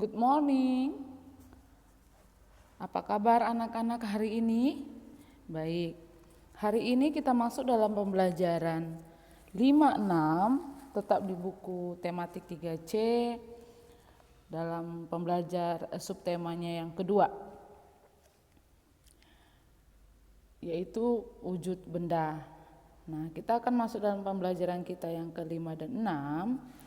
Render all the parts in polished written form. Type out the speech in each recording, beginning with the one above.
Good morning. Apa kabar anak-anak hari ini? Baik. Hari ini kita masuk dalam pembelajaran 5-6, tetap di buku tematik 3C dalam subtemanya yang kedua, yaitu wujud benda. Nah, kita akan masuk dalam pembelajaran kita yang ke-5 dan 6.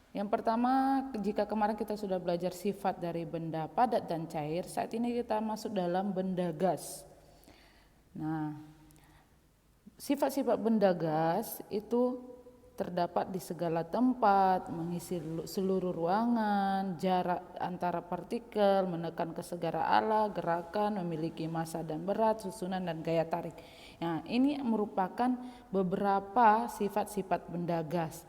Yang pertama, jika kemarin kita sudah belajar sifat dari benda padat dan cair, saat ini kita masuk dalam benda gas. Nah, sifat-sifat benda gas itu terdapat di segala tempat, mengisi seluruh ruangan, jarak antara partikel, menekan ke segala arah, gerakan, memiliki massa dan berat, susunan dan gaya tarik. Nah, ini merupakan beberapa sifat-sifat benda gas.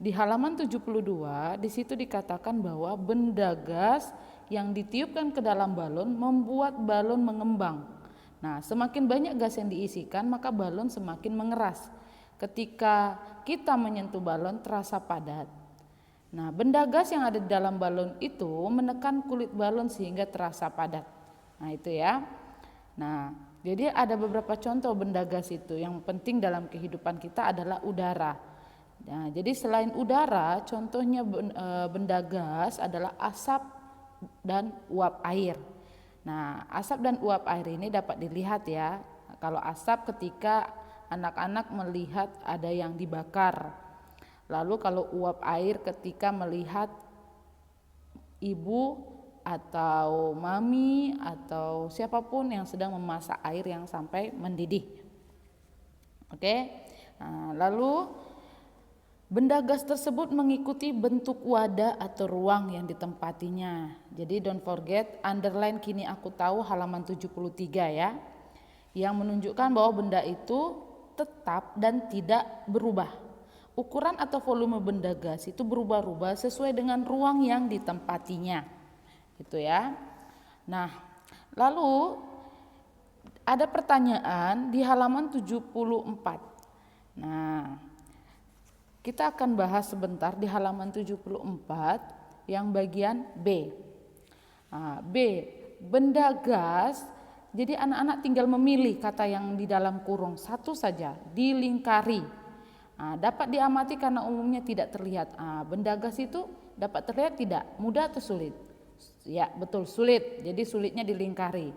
Di halaman 72, di situ dikatakan bahwa benda gas yang ditiupkan ke dalam balon membuat balon mengembang. Nah, semakin banyak gas yang diisikan, maka balon semakin mengeras. Ketika kita menyentuh balon terasa padat. Nah, benda gas yang ada di dalam balon itu menekan kulit balon sehingga terasa padat. Nah, itu ya. Nah, jadi ada beberapa contoh benda gas itu. Yang penting dalam kehidupan kita adalah udara. Nah, jadi selain udara, contohnya benda gas adalah asap dan uap air. Nah, asap dan uap air ini dapat dilihat ya. Kalau asap ketika anak-anak melihat ada yang dibakar. Lalu kalau uap air ketika melihat ibu atau mami atau siapapun yang sedang memasak air yang sampai mendidih. Oke. Nah, lalu benda gas tersebut mengikuti bentuk wadah atau ruang yang ditempatinya. Jadi don't forget, underline kini aku tahu halaman 73 ya. Yang menunjukkan bahwa benda itu tetap dan tidak berubah. Ukuran atau volume benda gas itu berubah-ubah sesuai dengan ruang yang ditempatinya. Gitu ya. Nah, lalu ada pertanyaan di halaman 74. Nah, kita akan bahas sebentar di halaman 74 yang bagian B. Nah, B, benda gas. Jadi anak-anak tinggal memilih kata yang di dalam kurung satu saja, dilingkari. Nah, dapat diamati karena umumnya tidak terlihat. Benda gas itu dapat terlihat tidak? Mudah atau sulit? Ya, betul, sulit. Jadi sulitnya dilingkari.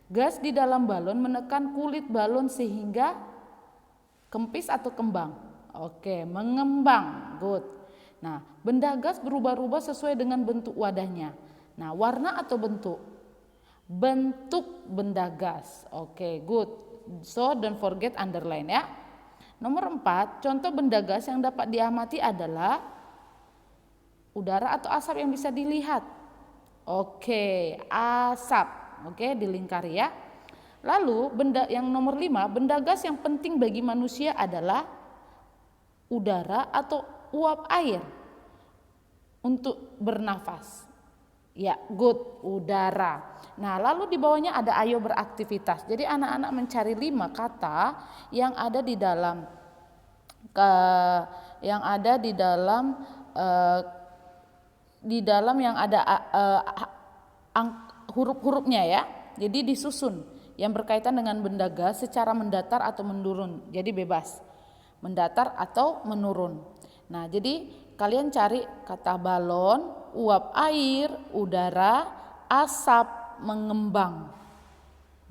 Gas di dalam balon menekan kulit balon sehingga kempis atau kembang. Oke, mengembang. Good. Nah, benda gas berubah-ubah sesuai dengan bentuk wadahnya. Nah, warna atau bentuk? Bentuk benda gas. Oke, good. So, don't forget underline ya. Nomor 4, contoh benda gas yang dapat diamati adalah udara atau asap yang bisa dilihat. Oke, asap. Oke, dilingkari ya. Lalu benda yang nomor 5, benda gas yang penting bagi manusia adalah udara atau uap air untuk bernafas. Ya, good, udara. Nah, lalu di bawahnya ada ayo beraktivitas. Jadi anak-anak mencari 5 kata yang ada di dalam yang ada huruf-hurufnya ya. Jadi disusun yang berkaitan dengan benda gas secara mendatar atau menurun. Jadi bebas. Mendatar atau menurun. Nah, jadi kalian cari kata balon, uap air, udara, asap, mengembang.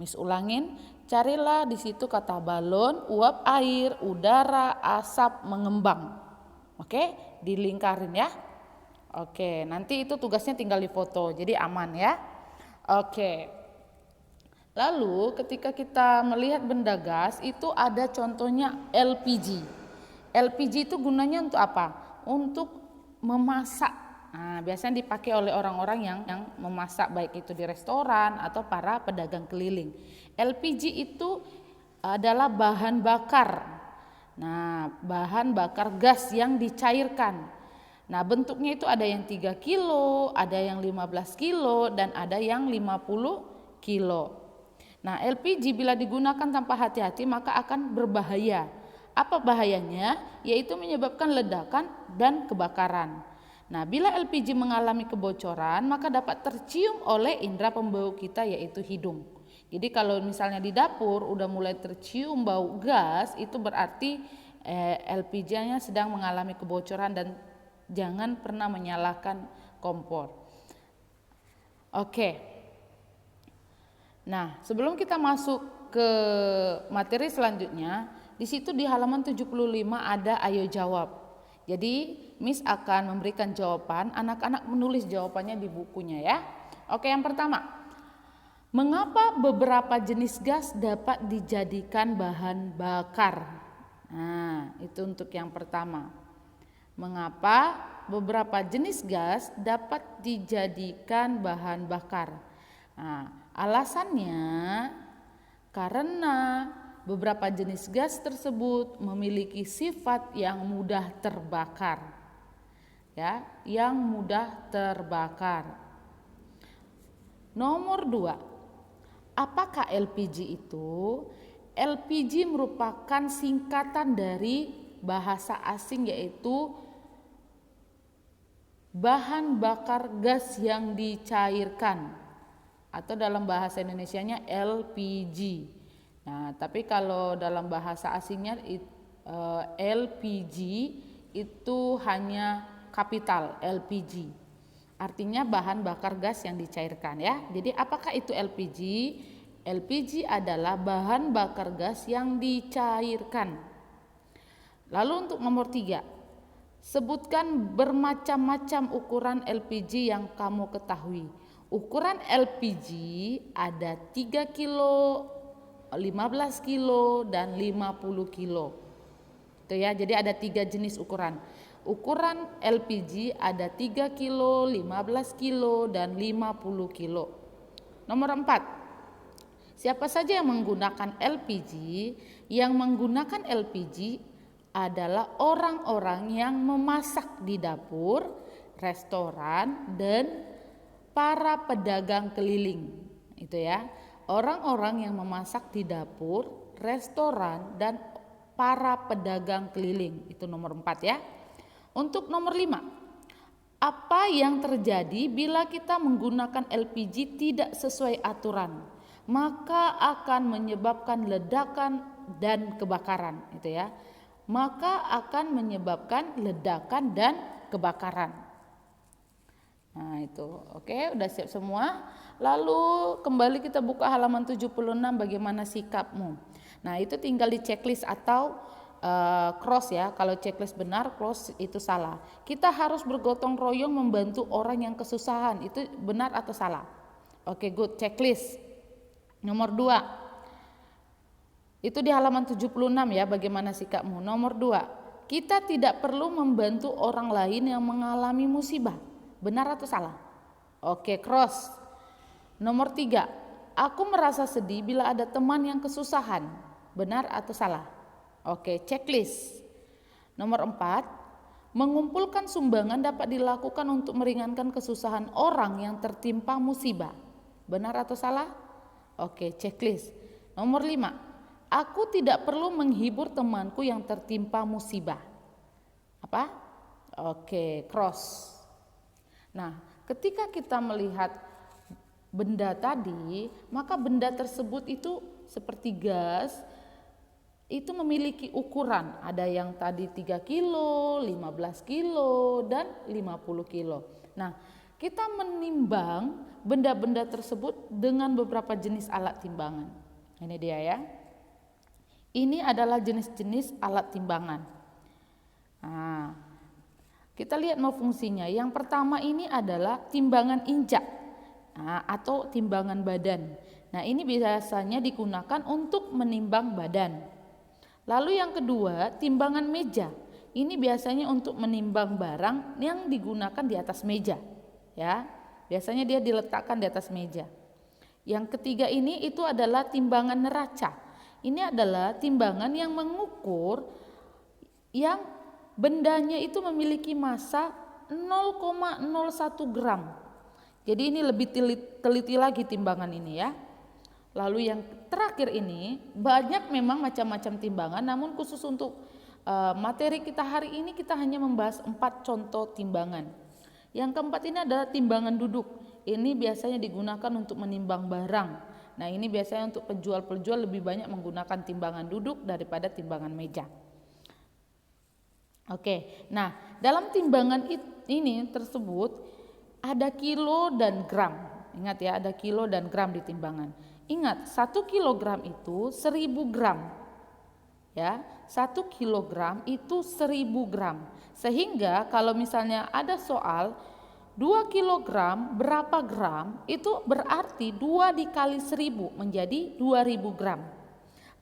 Miss ulangin, carilah di situ kata balon, uap air, udara, asap, mengembang. Oke, dilingkarin ya. Oke, nanti itu tugasnya tinggal difoto, jadi aman ya. Oke. Lalu ketika kita melihat benda gas itu ada contohnya LPG. LPG itu gunanya untuk apa? Untuk memasak. Nah, biasanya dipakai oleh orang-orang yang memasak baik itu di restoran atau para pedagang keliling. LPG itu adalah bahan bakar. Nah, bahan bakar gas yang dicairkan. Nah, bentuknya itu ada yang 3 kilo, ada yang 15 kilo, dan ada yang 50 kilo. Nah, LPG bila digunakan tanpa hati-hati maka akan berbahaya. Apa bahayanya? Yaitu menyebabkan ledakan dan kebakaran. Nah, bila LPG mengalami kebocoran, maka dapat tercium oleh indera pembau kita yaitu hidung. Jadi kalau misalnya di dapur udah mulai tercium bau gas, itu berarti LPG-nya sedang mengalami kebocoran dan jangan pernah menyalakan kompor. Oke. Nah, sebelum kita masuk ke materi selanjutnya, di situ di halaman 75 ada ayo jawab. Jadi Miss akan memberikan jawaban, anak-anak menulis jawabannya di bukunya ya. Oke, yang pertama, mengapa beberapa jenis gas dapat dijadikan bahan bakar? Nah, itu untuk yang pertama. Mengapa beberapa jenis gas dapat dijadikan bahan bakar? Nah, alasannya karena beberapa jenis gas tersebut memiliki sifat yang mudah terbakar. Ya, yang mudah terbakar. Nomor 2. Apakah LPG itu? LPG merupakan singkatan dari bahasa asing yaitu bahan bakar gas yang dicairkan, atau dalam bahasa Indonesianya LPG. Nah, tapi kalau dalam bahasa asingnya LPG itu hanya kapital LPG. Artinya bahan bakar gas yang dicairkan ya. Jadi apakah itu LPG? LPG adalah bahan bakar gas yang dicairkan. Lalu untuk nomor 3, sebutkan bermacam-macam ukuran LPG yang kamu ketahui. Ukuran LPG ada 3 kilo, 15 kilo, dan 50 kilo. Itu ya, jadi ada 3 jenis ukuran. Ukuran LPG ada 3 kilo, 15 kilo, dan 50 kilo. Nomor 4, siapa saja yang menggunakan LPG? Yang menggunakan LPG adalah orang-orang yang memasak di dapur, restoran, dan para pedagang keliling. Itu ya. Orang-orang yang memasak di dapur, restoran, dan para pedagang keliling. Itu nomor 4 ya. Untuk nomor 5, apa yang terjadi bila kita menggunakan LPG tidak sesuai aturan? Maka akan menyebabkan ledakan dan kebakaran. Itu ya. Maka akan menyebabkan ledakan dan kebakaran. Nah itu, oke, udah siap semua. Lalu kembali kita buka halaman 76, bagaimana sikapmu. Nah itu tinggal di checklist atau cross ya. Kalau checklist benar, cross itu salah. Kita harus bergotong royong membantu orang yang kesusahan. Itu benar atau salah? Oke, good, checklist. Nomor 2, itu di halaman 76 ya, bagaimana sikapmu. Nomor 2, kita tidak perlu membantu orang lain yang mengalami musibah. Benar atau salah? Oke, cross. Nomor 3, aku merasa sedih bila ada teman yang kesusahan. Benar atau salah? Oke, checklist. Nomor 4, mengumpulkan sumbangan dapat dilakukan untuk meringankan kesusahan orang yang tertimpa musibah. Benar atau salah? Oke, checklist. Nomor 5, aku tidak perlu menghibur temanku yang tertimpa musibah. Apa? Oke, cross. Nah, ketika kita melihat benda tadi, maka benda tersebut itu seperti gas, itu memiliki ukuran. Ada yang tadi 3 kilo, 15 kilo, dan 50 kilo. Nah, kita menimbang benda-benda tersebut dengan beberapa jenis alat timbangan. Ini dia ya. Ini adalah jenis-jenis alat timbangan. Nah, kita lihat mau fungsinya. Yang pertama ini adalah timbangan injak atau timbangan badan. Nah ini biasanya digunakan untuk menimbang badan. Lalu yang kedua, timbangan meja. Ini biasanya untuk menimbang barang yang digunakan di atas meja. Ya, biasanya dia diletakkan di atas meja. Yang ketiga ini itu adalah timbangan neraca. Ini adalah timbangan yang mengukur yang bendanya itu memiliki massa 0,01 gram. Jadi ini lebih teliti lagi timbangan ini ya. Lalu yang terakhir ini, banyak memang macam-macam timbangan, namun khusus untuk materi kita hari ini kita hanya membahas 4 contoh timbangan. Yang keempat ini adalah timbangan duduk. Ini biasanya digunakan untuk menimbang barang. Nah, ini biasanya untuk penjual-penjual lebih banyak menggunakan timbangan duduk daripada timbangan meja. Oke, nah dalam timbangan ini tersebut ada kilo dan gram. Ingat ya, ada kilo dan gram di timbangan. Ingat, 1 kilogram itu 1000 gram. Ya, 1 kilogram itu 1000 gram. Sehingga kalau misalnya ada soal 2 kilogram berapa gram, itu berarti 2 dikali 1000 menjadi 2000 gram.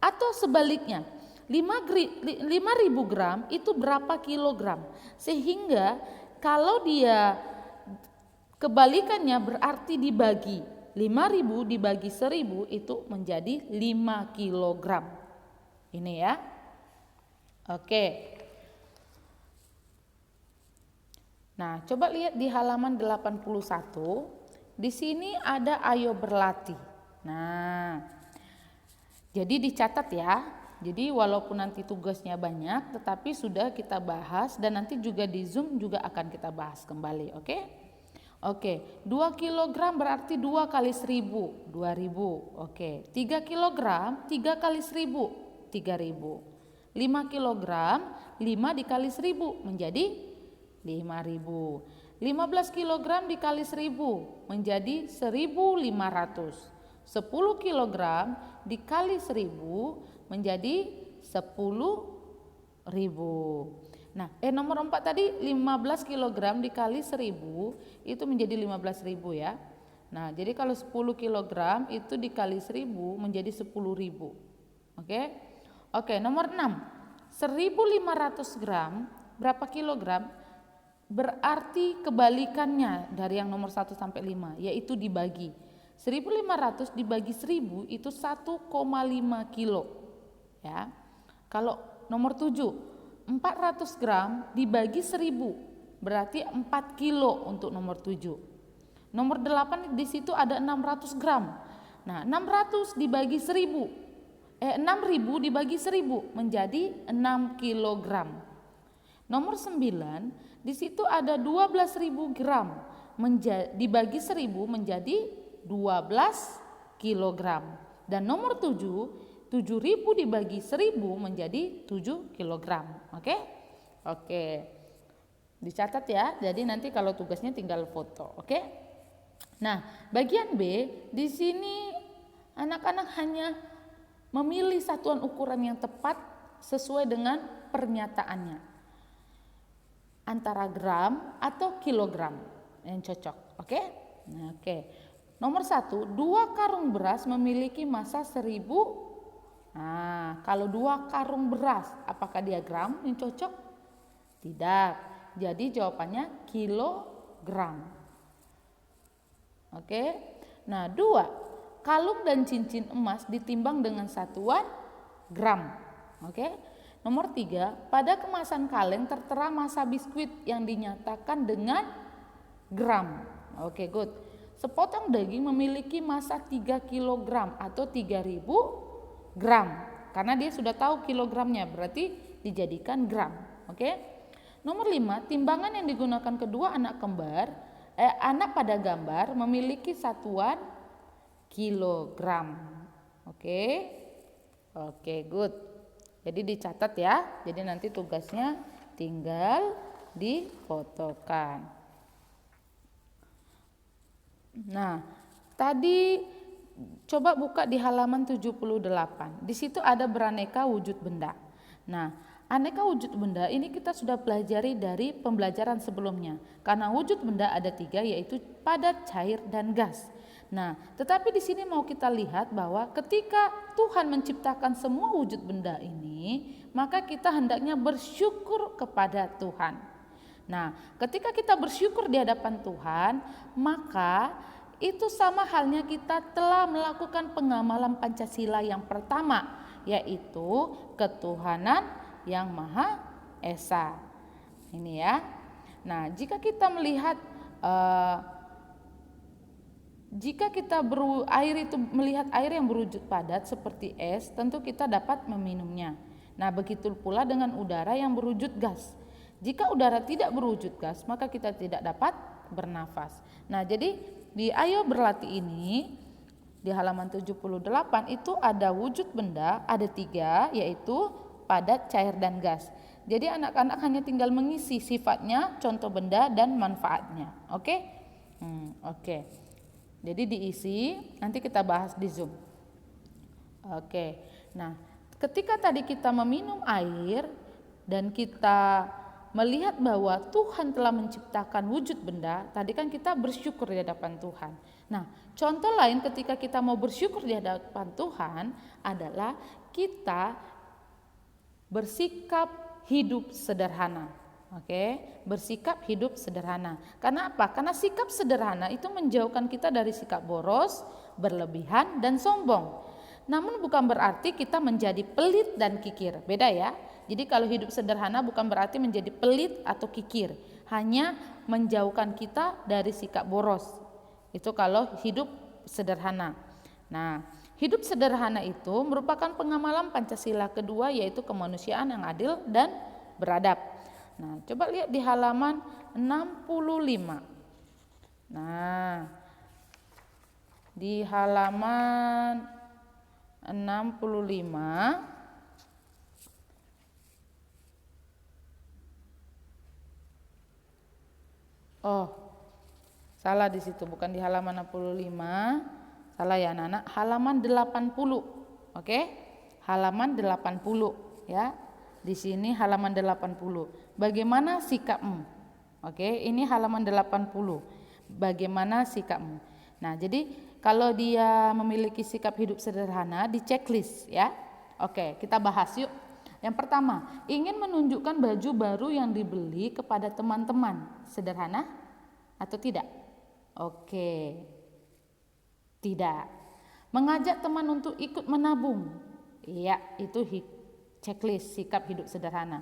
Atau sebaliknya, 5000 gram itu berapa kilogram. Sehingga kalau dia kebalikannya berarti dibagi 5000 dibagi 1000 itu menjadi 5 kilogram. Ini ya. Oke. Nah, coba lihat di halaman 81. Di sini ada ayo berlatih. Nah, jadi dicatat ya. Jadi walaupun nanti tugasnya banyak, tetapi sudah kita bahas dan nanti juga di Zoom juga akan kita bahas kembali, oke? Oke, 2 kilogram berarti 2 kali 1000, 2000. Oke, 3 kilogram 3 kali 1000, 3000. 5 kilogram 5 dikali 1000 menjadi 5000. 15 kilogram dikali 1000 menjadi 1500. 10 kilogram dikali 1000 menjadi 10.000. Nah, nomor 4 tadi 15 kilogram dikali 1000 itu menjadi 15.000 ya. Nah, jadi kalau 10 kilogram itu dikali 1000 menjadi 10.000. Oke? Oke, nomor 6. 1500 gram berapa kilogram? Berarti kebalikannya dari yang nomor 1 sampai 5, yaitu dibagi. 1500 dibagi 1000 itu 1,5 kilo. Ya. Kalau nomor 7, 400 gram dibagi 1000 berarti 4 kilo untuk nomor 7. Nomor 8 di situ ada 600 gram. Nah, 600 dibagi 1000. 6000 dibagi 1000 menjadi 6 kilogram. Nomor 9 di situ ada 12.000 gram dibagi 1000 menjadi 12 kilogram. Dan nomor 7 7.000 dibagi 1000 menjadi 7 kilogram. Oke? Oke. Dicatat ya. Jadi nanti kalau tugasnya tinggal foto, oke? Nah, bagian B di sini anak-anak hanya memilih satuan ukuran yang tepat sesuai dengan pernyataannya. Antara gram atau kilogram yang cocok, oke? Nah, oke. Nomor 1, 2 karung beras memiliki massa 1000. Nah, kalau 2 karung beras, apakah dia gram yang cocok? Tidak. Jadi jawabannya kilogram. Oke. Nah, 2, kalung dan cincin emas ditimbang dengan satuan gram. Oke. Nomor 3, pada kemasan kaleng tertera massa biskuit yang dinyatakan dengan gram. Oke, good. Sepotong daging memiliki massa 3 kg atau 3000 gram. Karena dia sudah tahu kilogramnya, berarti dijadikan gram. Oke? Nomor 5, timbangan yang digunakan kedua anak kembar, anak pada gambar memiliki satuan kilogram. Oke? Oke, good. Jadi dicatat ya. Jadi nanti tugasnya tinggal difotokan. Nah, tadi coba buka di halaman 78. Di situ ada beraneka wujud benda. Nah, aneka wujud benda ini kita sudah pelajari dari pembelajaran sebelumnya. Karena wujud benda ada 3, yaitu padat, cair, dan gas. Nah, tetapi di sini mau kita lihat bahwa ketika Tuhan menciptakan semua wujud benda ini, maka kita hendaknya bersyukur kepada Tuhan. Nah, ketika kita bersyukur di hadapan Tuhan, maka itu sama halnya kita telah melakukan pengamalan Pancasila yang pertama, yaitu ketuhanan yang Maha Esa. Ini ya. Nah, jika kita melihat melihat air yang berwujud padat seperti es, tentu kita dapat meminumnya. Nah, begitu pula dengan udara yang berwujud gas. Jika udara tidak berwujud gas, maka kita tidak dapat bernafas. Nah, jadi di Ayo Berlatih ini di halaman 78 itu ada wujud benda, ada 3, yaitu padat, cair, dan gas. Jadi anak-anak hanya tinggal mengisi sifatnya, contoh benda, dan manfaatnya. Oke? Oke. Jadi diisi, nanti kita bahas di Zoom. Oke. Nah, ketika tadi kita meminum air dan kita melihat bahwa Tuhan telah menciptakan wujud benda, tadi kan kita bersyukur di hadapan Tuhan. Nah, contoh lain ketika kita mau bersyukur di hadapan Tuhan adalah kita bersikap hidup sederhana. Oke, bersikap hidup sederhana. Karena apa? Karena sikap sederhana itu menjauhkan kita dari sikap boros, berlebihan, dan sombong. Namun bukan berarti kita menjadi pelit dan kikir. Beda ya. Jadi kalau hidup sederhana bukan berarti menjadi pelit atau kikir. Hanya menjauhkan kita dari sikap boros. Itu kalau hidup sederhana. Nah, hidup sederhana itu merupakan pengamalan Pancasila kedua, yaitu kemanusiaan yang adil dan beradab. Nah, coba lihat di halaman 65. Nah, di halaman 65 salah di situ, bukan di halaman 65. Salah ya anak-anak, halaman 80. Oke? Halaman 80 ya. Di sini halaman 80. Bagaimana sikapmu? Oke, ini halaman 80. Bagaimana sikapmu? Nah, jadi kalau dia memiliki sikap hidup sederhana di checklist ya. Oke, kita bahas yuk. Yang pertama, ingin menunjukkan baju baru yang dibeli kepada teman-teman. Sederhana atau tidak? Oke. Tidak. Mengajak teman untuk ikut menabung. Iya, itu checklist sikap hidup sederhana.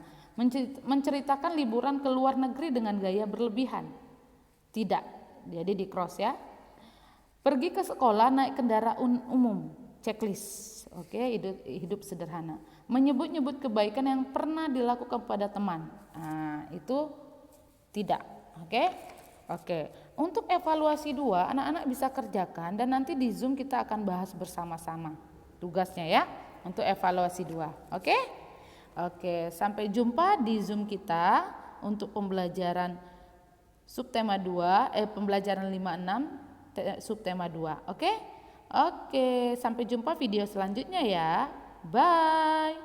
Menceritakan liburan ke luar negeri dengan gaya berlebihan. Tidak. Jadi di cross ya. Pergi ke sekolah naik kendaraan umum. Checklist. Oke, hidup sederhana. Menyebut-nyebut kebaikan yang pernah dilakukan pada teman. Nah, itu tidak. Oke. Untuk evaluasi 2, anak-anak bisa kerjakan dan nanti di Zoom kita akan bahas bersama-sama tugasnya ya, untuk evaluasi 2. Oke, sampai jumpa di Zoom kita untuk pembelajaran subtema 2, pembelajaran 56 subtema 2. Oke, sampai jumpa video selanjutnya ya. Bye.